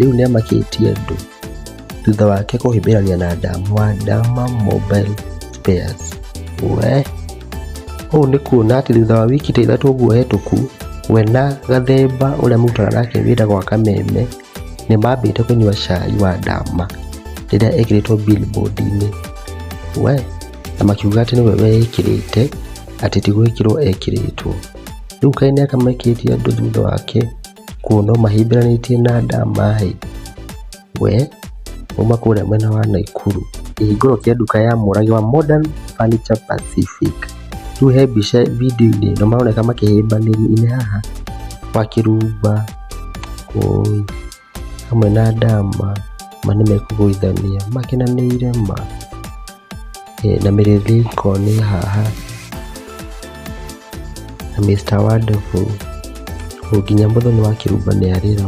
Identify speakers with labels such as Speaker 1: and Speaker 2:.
Speaker 1: rĩu nĩamakitie andũ thutha wake kũhĩmbĩrania na Dama Mobile Spares. Ũũ nĩ kuona atĩ thutha wa wiki ta 3 ũguo hetũku, we na Gathemba ũrĩa mũrutaga nake wĩra gwa Kameme nĩmambĩte kũnyua cai wa Dama rĩrĩa ekĩrĩtwo billboard-inĩ. Na makiuga atĩ nĩwe wekĩrĩte, atĩ ti gwĩkĩrwo ekĩrĩtwo. Rĩu kaĩ nĩakamakĩtie andũ thutha wake kuona mahĩmbĩranĩtie na Dama uma kũrĩa mwena wa Naikuru, kĩhingũro kĩa nduka ya Mũragi wa Modern Furniture Pacific. Rĩu he mbica video-inĩ ĩno maroneka makĩhĩmbanĩria haha Wakĩrumba hamwe na Dama nĩmekũgũithania makenanĩire na mĩrĩthĩko nĩ haha na Mr. Wonderful nginya Mũthoni Wakĩrumba nĩarĩra